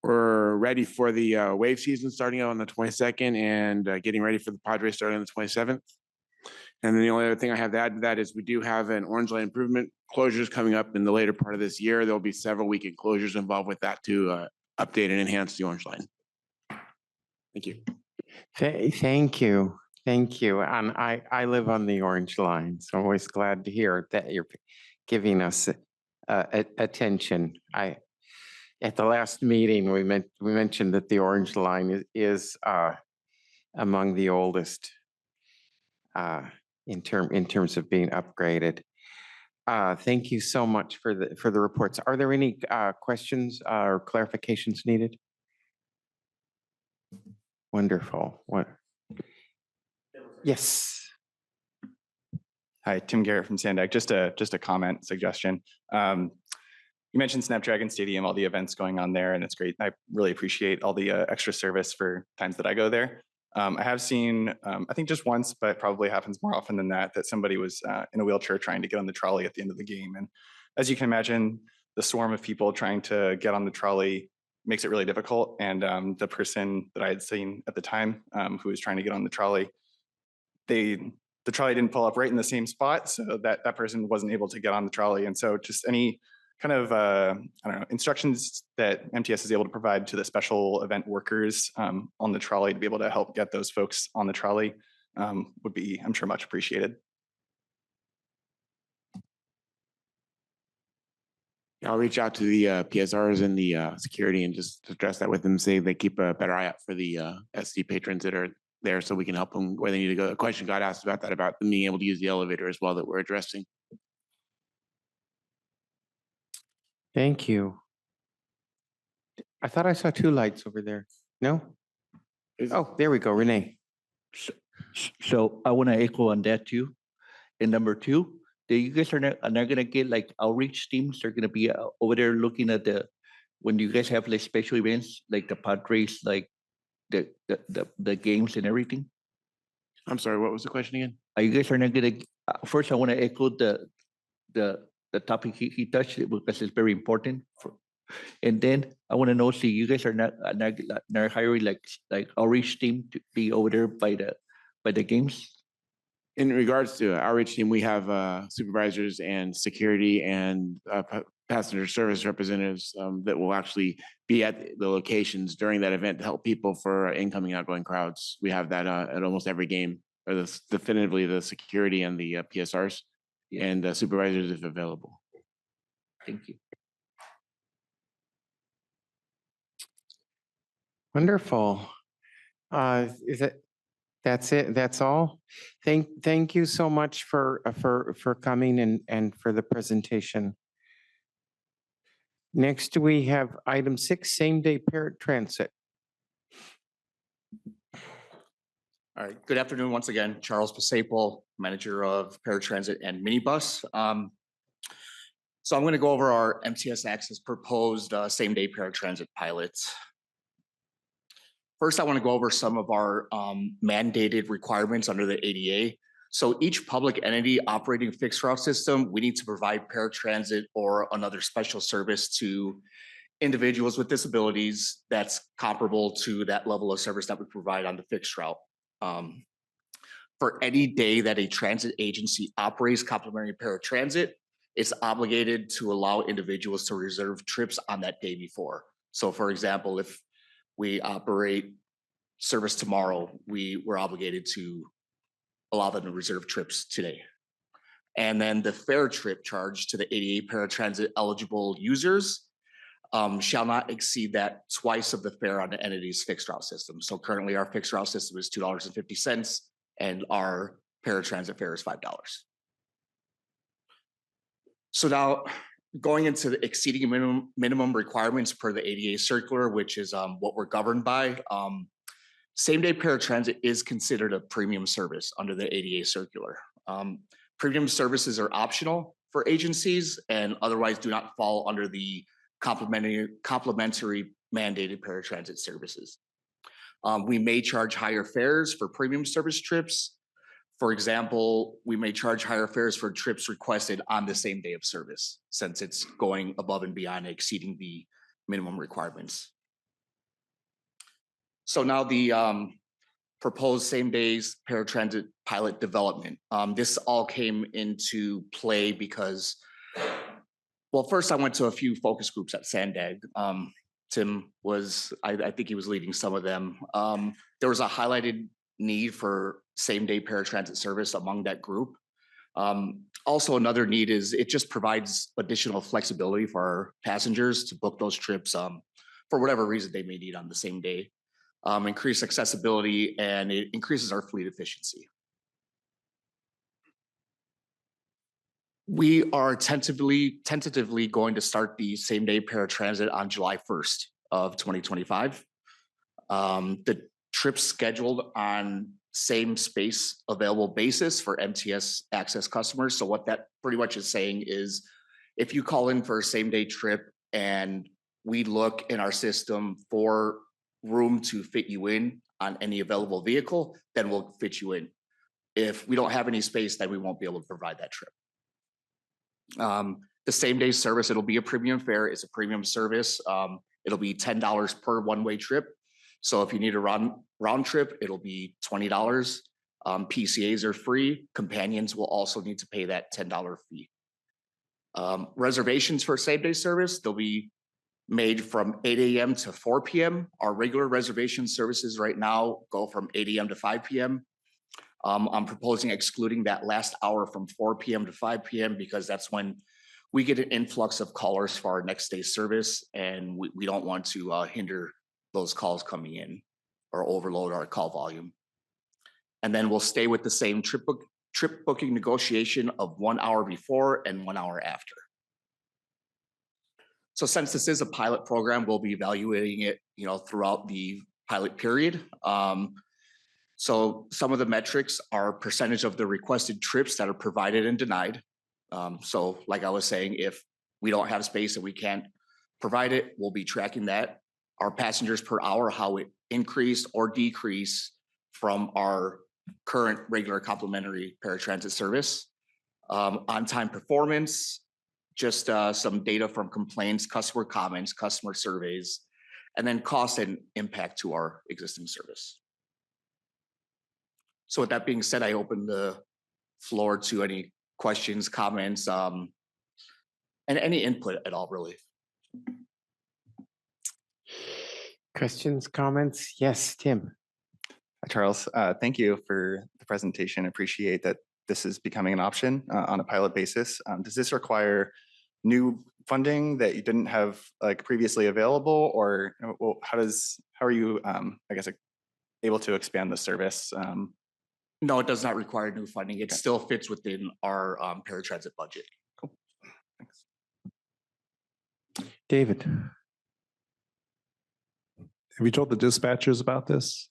We're ready for the wave season starting out on the 22nd and getting ready for the Padres starting on the 27th. And then the only other thing I have to add to that is we do have an Orange Line improvement closures coming up in the later part of this year. There'll be several weekend closures involved with that to update and enhance the Orange Line. Thank you. Thank you. Thank you. And I live on the Orange Line, so I'm always glad to hear that you're giving us attention. At the last meeting, we mentioned that the Orange Line is among the oldest in terms of being upgraded. Thank you so much for the reports. Are there any questions or clarifications needed? Wonderful. What? Yes. Hi, Tim Garrett from Sandag. Just a comment suggestion. You mentioned Snapdragon Stadium, all the events going on there, and it's great. I really appreciate all the extra service for times that I go there. I have seen, I think just once, but probably happens more often than that, that somebody was in a wheelchair trying to get on the trolley at the end of the game. And as you can imagine, the swarm of people trying to get on the trolley makes it really difficult. And the person that I had seen at the time who was trying to get on the trolley, the trolley didn't pull up right in the same spot, so that person wasn't able to get on the trolley. And so just any kind of, I don't know, instructions that MTS is able to provide to the special event workers on the trolley to be able to help get those folks on the trolley would be, I'm sure, much appreciated. I'll reach out to the PSRs and the security and just address that with them, say they keep a better eye out for the SD patrons that are there so we can help them where they need to go. A question got asked about that, about them being able to use the elevator as well that we're addressing. Thank you. I thought I saw two lights over there. No? Oh, there we go, Renee. So I want to echo on that too. And number two, that you guys are not going to get like outreach teams. They're going to be over there looking at when you guys have like special events, like the Padres, like the games and everything. I'm sorry, what was the question again? Are you guys are not going to, first I want to echo the topic he touched it because it's very important. And then I want to know, see, you guys are not hiring like outreach team to be over there by the games? In regards to outreach team, we have supervisors and security and passenger service representatives that will actually be at the locations during that event to help people for incoming and outgoing crowds. We have that at almost every game, or definitively the security and the PSRs and supervisors if available. Thank you. Wonderful. That's it? That's all? Thank you so much for coming and for the presentation. Next, we have item 6, same-day paratransit. All right, good afternoon once again. Charles Pasaple, manager of Paratransit and Minibus. So I'm going to go over our MTS Access proposed same-day paratransit pilots. First, I want to go over some of our mandated requirements under the ADA. So each public entity operating a fixed route system, we need to provide paratransit or another special service to individuals with disabilities that's comparable to that level of service that we provide on the fixed route. For any day that a transit agency operates complimentary paratransit, it's obligated to allow individuals to reserve trips on that day before. So for example, if we operate service tomorrow, we're obligated to allow them to reserve trips today. And then the fare trip charge to the ADA paratransit eligible users shall not exceed that twice of the fare on the entity's fixed route system. So currently our fixed route system is $2.50 and our paratransit fare is $5. So now going into the exceeding minimum requirements per the ADA circular, which is what we're governed by, same-day paratransit is considered a premium service under the ADA circular. Premium services are optional for agencies and otherwise do not fall under the complementary mandated paratransit services. We may charge higher fares for premium service trips. For example, we may charge higher fares for trips requested on the same day of service, since it's going above and beyond exceeding the minimum requirements. So now the proposed same days paratransit pilot development. This all came into play because, well, first I went to a few focus groups at Sandag. Tim was, I think he was leading some of them. There was a highlighted need for same-day paratransit service among that group. Also, another need is it just provides additional flexibility for our passengers to book those trips for whatever reason they may need on the same day. Increase accessibility, and it increases our fleet efficiency. We are tentatively going to start the same-day paratransit on July 1st of 2025. The trip's scheduled on same space available basis for MTS access customers. So what that pretty much is saying is if you call in for a same-day trip and we look in our system for room to fit you in on any available vehicle, then we'll fit you in. If we don't have any space, then we won't be able to provide that trip. The same-day service, it'll be a premium fare. It's a premium service. It'll be $10 per one-way trip. So if you need a round trip, it'll be $20. PCAs are free. Companions will also need to pay that $10 fee. Reservations for same-day service, they'll be made from 8 a.m. to 4 p.m. Our regular reservation services right now go from 8 a.m. to 5 p.m. I'm proposing excluding that last hour from 4 p.m. to 5 p.m. because that's when we get an influx of callers for our next day service, and we don't want to hinder those calls coming in or overload our call volume. And then we'll stay with the same trip booking negotiation of 1 hour before and 1 hour after. So since this is a pilot program, we'll be evaluating it, throughout the pilot period. So some of the metrics are percentage of the requested trips that are provided and denied. So like I was saying, if we don't have space and we can't provide it, we'll be tracking that. Our passengers per hour, how it increased or decreased from our current regular complimentary paratransit service. On-time performance, just some data from complaints, customer comments, customer surveys, and then cost and impact to our existing service. So with that being said, I open the floor to any questions, comments, and any input at all, really. Questions, comments? Yes, Tim. Hi, Charles. Thank you for the presentation. Appreciate that this is becoming an option on a pilot basis. Does this require new funding that you didn't have previously available, or how are you, able to expand the service? No, it does not require new funding. It still fits within our paratransit budget. Cool. Thanks. David. Have you told the dispatchers about this?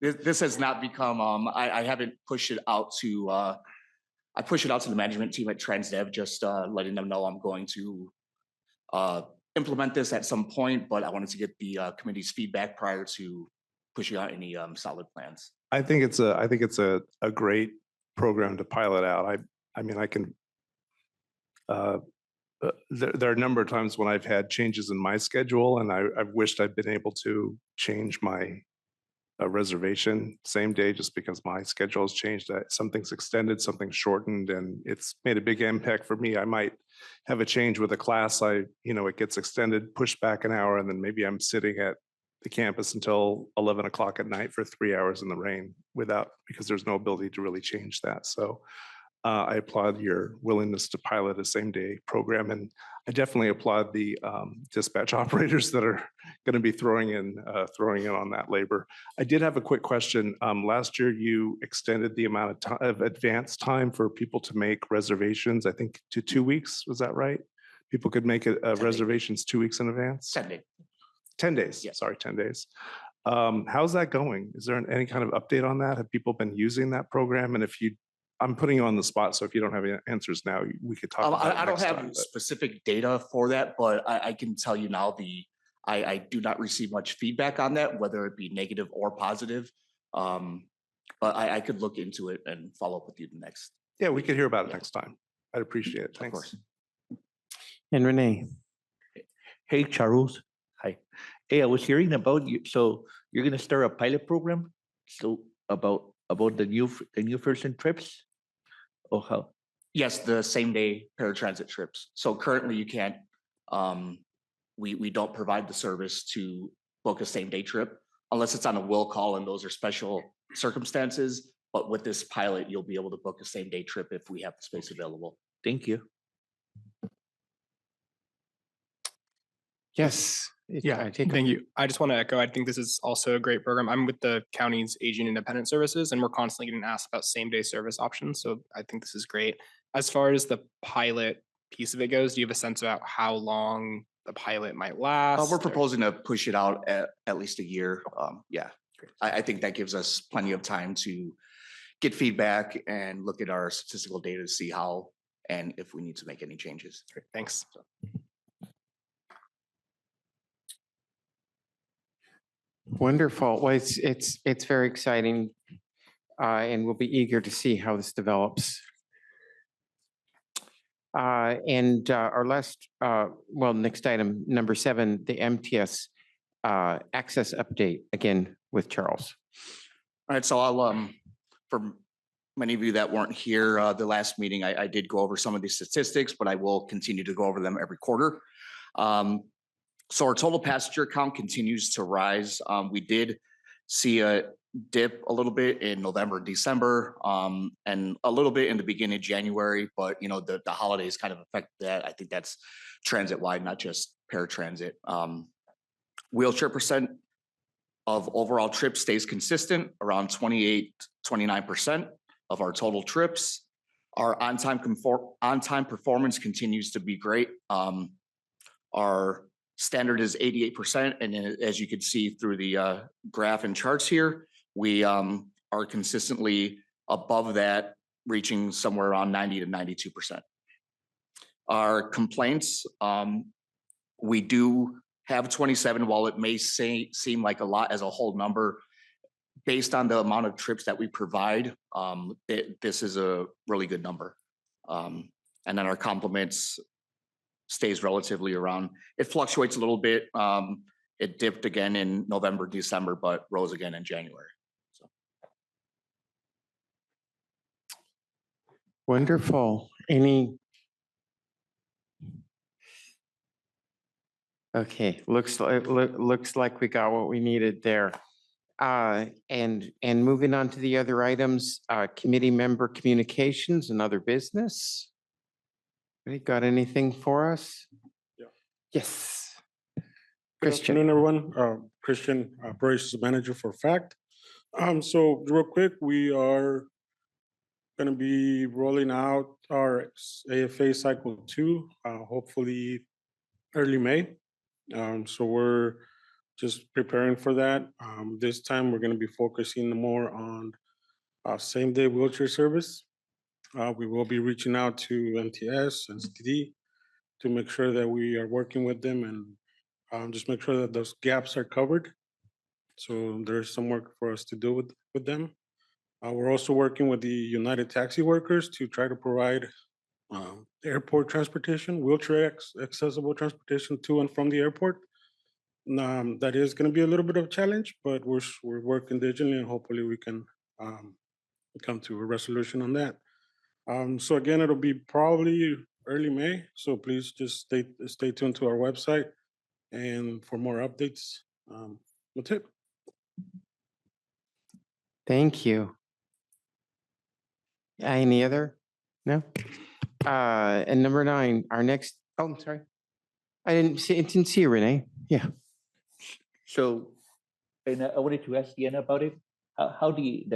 This has not become, I haven't pushed it out to, I push it out to the management team at Transdev, just letting them know I'm going to implement this at some point, but I wanted to get the committee's feedback prior to pushing out any solid plans. I think it's a great program to pilot out. I mean, I can, there are a number of times when I've had changes in my schedule, and I've wished I'd been able to change my reservation same day, just because my schedule has changed. Something's extended, something's shortened, and it's made a big impact for me. I might have a change with a class. It gets extended, pushed back an hour, and then maybe I'm sitting at the campus until 11 o'clock at night for 3 hours in the rain because there's no ability to really change that. So I applaud your willingness to pilot a same-day program, and I definitely applaud the dispatch operators that are going to be throwing in on that labor. I did have a quick question. Last year, you extended the amount of advance time for people to make reservations, I think, to 2 weeks. Was that right? People could make reservations 2 weeks in advance? 10 days. 10 days. Yes. Sorry, 10 days. How's that going? Is there any kind of update on that? Have people been using that program? And I'm putting you on the spot, so if you don't have any answers now, we could talk about it I don't next have time, but- specific data for that, but I can tell you now I do not receive much feedback on that, whether it be negative or positive. But I could look into it and follow up with you next. Yeah, we could hear about it next time. I'd appreciate it. Thanks. Of course. And Renee. Hey, Charles. Hi. Hey, I was hearing about you. So you're going to start a pilot program. So about the new person trips, or how? Yes, the same day paratransit trips. So currently you can't, we don't provide the service to book a same day trip unless it's on a will call, and those are special circumstances. But with this pilot, you'll be able to book a same day trip if we have the space available. Thank you. Yes. Yeah, Jacob. thank you. I just want to echo, I think this is also a great program. I'm with the county's aging independent services, and we're constantly getting asked about same day service options. So I think this is great. As far as the pilot piece of it goes, do you have a sense about how long the pilot might last? We're or- proposing to push it out at least a year. Yeah, I think that gives us plenty of time to get feedback and look at our statistical data to see how and if we need to make any changes. Great, thanks. Wonderful. Well, it's very exciting. And we'll be eager to see how this develops. And our last, well, next item, number 7, the MTS access update, again with Charles. All right, so I'll, for many of you that weren't here, the last meeting, I did go over some of these statistics, but I will continue to go over them every quarter. So our total passenger count continues to rise. We did see a dip a little bit in November, December, and a little bit in the beginning of January, but you know, the holidays kind of affect that. I think that's transit wide, not just paratransit. Wheelchair percent of overall trips stays consistent around 28, 29% of our total trips. Our on-time performance continues to be great. Our standard is 88%. And as you can see through the graph and charts here, we are consistently above that, reaching somewhere around 90 to 92%. Our complaints, we do have 27, while it may seem like a lot as a whole number, based on the amount of trips that we provide, this is a really good number. And then our compliments stays relatively around. It fluctuates a little bit. It dipped again in November, December, but rose again in January. So. Wonderful. Okay, looks like we got what we needed there. And moving on to the other items, committee member communications and other business. Anybody got anything for us? Yeah. Yes. Good Christian. afternoon, everyone. Christian, operations manager for FACT. So real quick, we are going to be rolling out our AFA cycle 2, hopefully early May. So we're just preparing for that. This time we're going to be focusing more on same day wheelchair service. We will be reaching out to MTS and CTD to make sure that we are working with them and just make sure that those gaps are covered. So there's some work for us to do with them. We're also working with the United Taxi Workers to try to provide airport transportation, wheelchair accessible transportation to and from the airport. That is going to be a little bit of a challenge, but we're working diligently and hopefully we can come to a resolution on that. So again, it'll be probably early May. So please just stay tuned to our website and for more updates. That's it. Thank you. Any other? No? And number 9, our next, oh, I'm sorry. I didn't see you, Renee. Yeah. So, and I wanted to ask Diana about it. How the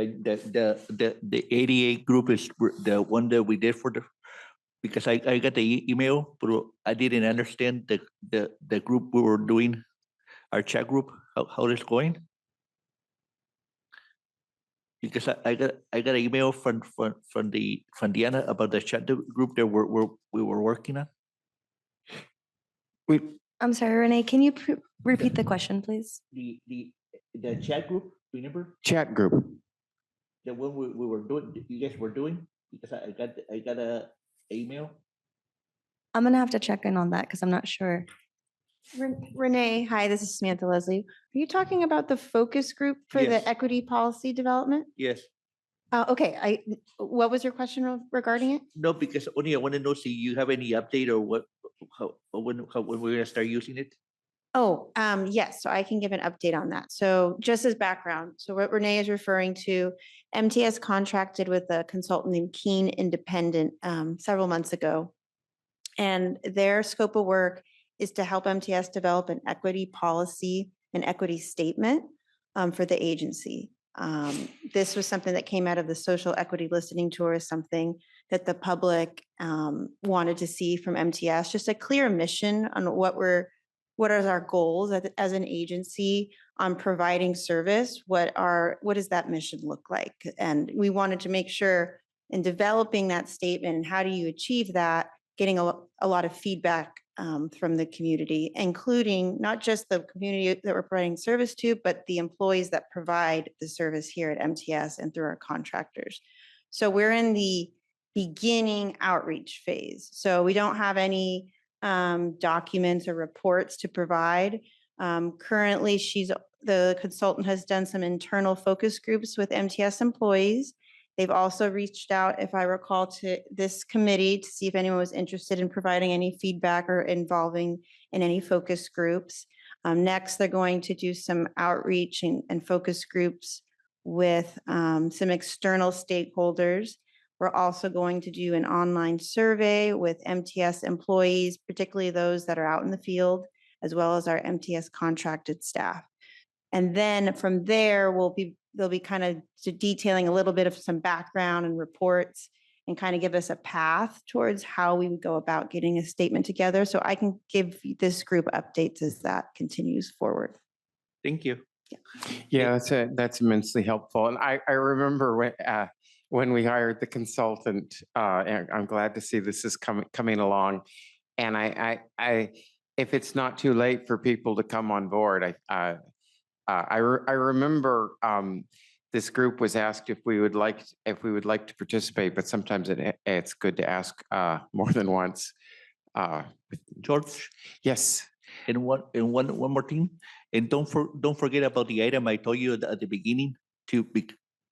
88 group is the one that we did for the, because I got the email, but I didn't understand the group we were doing, our chat group, how it's going. Because I got an email from Diana about the chat group that we were working on. I'm sorry, Renee, can you repeat the question, please? The chat group, remember? Chat group. The one we were doing, you guys were doing, because I got a email. I'm gonna have to check in on that because I'm not sure. Renee, hi, this is Samantha Leslie. Are you talking about the focus group for Yes. the equity policy development? Yes. Okay, what was your question regarding it? No, because only I want to know, see, you have any update or when we're gonna start using it? Oh, yes, so I can give an update on that. So just as background, so what Renee is referring to, MTS contracted with a consultant named Keen Independent several months ago. And their scope of work is to help MTS develop an equity policy and equity statement for the agency. This was something that came out of the social equity listening tour, is something that the public wanted to see from MTS, just a clear mission on what are our goals as an agency on providing service? What does that mission look like? And we wanted to make sure in developing that statement, and how do you achieve that, getting a lot of feedback from the community, including not just the community that we're providing service to, but the employees that provide the service here at MTS and through our contractors. So we're in the beginning outreach phase. So we don't have any documents or reports to provide. Currently, the consultant has done some internal focus groups with MTS employees. They've also reached out, if I recall, to this committee to see if anyone was interested in providing any feedback or involving in any focus groups. Next, they're going to do some outreach and focus groups with some external stakeholders. We're also going to do an online survey with MTS employees, particularly those that are out in the field, as well as our MTS contracted staff. And then from there, they'll be kind of detailing a little bit of some background and reports, and kind of give us a path towards how we would go about getting a statement together. So I can give this group updates as that continues forward. Thank you. Yeah, that's immensely helpful. And I remember when we hired the consultant, and I'm glad to see this is coming along. And I if it's not too late for people to come on board, I remember this group was asked if we would like to participate, but sometimes it's good to ask more than once. George, Yes. and one more thing, and don't forget about the item I told you at the beginning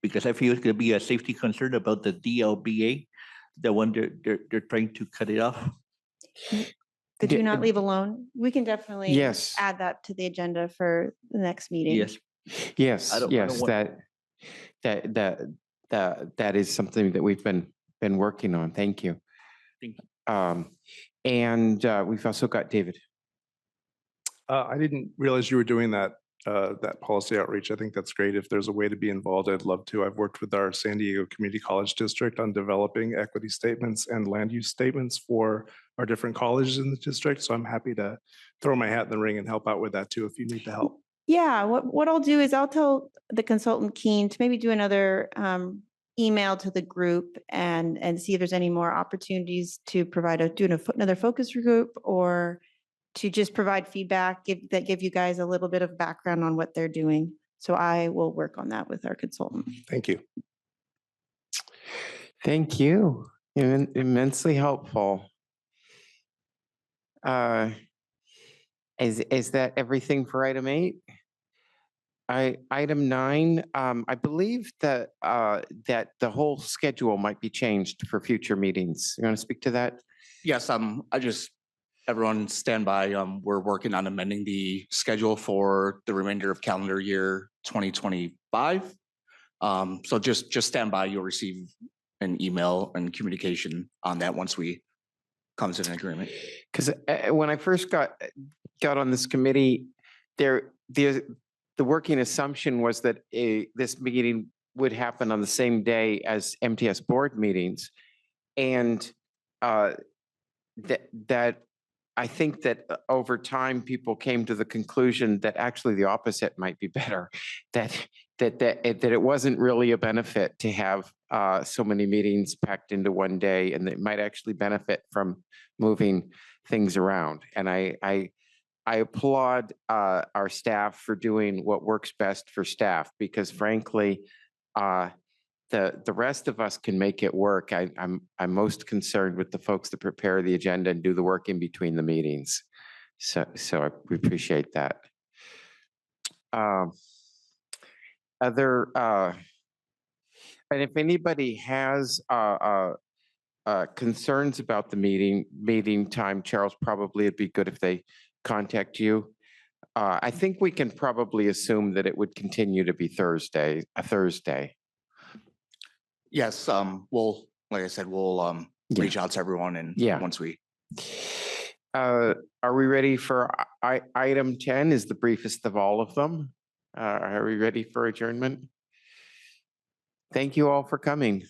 because I feel it's going to be a safety concern about the DLBA, the one they're trying to cut it off. The do not leave alone. We can definitely Yes. add that to the agenda for the next meeting. Yes. Yes, I don't yes, want- that is something that we've been working on. Thank you. Thank you. And we've also got David. I didn't realize you were doing that policy outreach. I think that's great. If there's a way to be involved, I'd love to. I've worked with our San Diego Community College District on developing equity statements and land use statements for our different colleges in the district. So I'm happy to throw my hat in the ring and help out with that too, if you need the help. Yeah, what I'll do is I'll tell the consultant Keen to maybe do another email to the group and see if there's any more opportunities to provide another focus group, or to just provide feedback that give you guys a little bit of background on what they're doing. So I will work on that with our consultant. Thank you. Thank you. Immensely helpful. Is that everything for item 8? Item 9, I believe that that the whole schedule might be changed for future meetings. You want to speak to that? Yes, everyone stand by. We're working on amending the schedule for the remainder of calendar year 2025. So just stand by. You'll receive an email and communication on that once we come to an agreement. Because when I first got on this committee, the working assumption was that this meeting would happen on the same day as MTS board meetings, and that I think that over time people came to the conclusion that actually the opposite might be better. That it wasn't really a benefit to have so many meetings packed into one day, and it might actually benefit from moving things around. And I applaud our staff for doing what works best for staff, because frankly, the rest of us can make it work. I'm most concerned with the folks that prepare the agenda and do the work in between the meetings. So we appreciate that. And if anybody has concerns about the meeting time, Charles, probably it'd be good if they contact you. I think we can probably assume that it would continue to be a Thursday. Yes, we'll, like I said, we'll Yeah. reach out to everyone and Yeah. once we. Are we ready for item 10 is the briefest of all of them? Are we ready for adjournment? Thank you all for coming.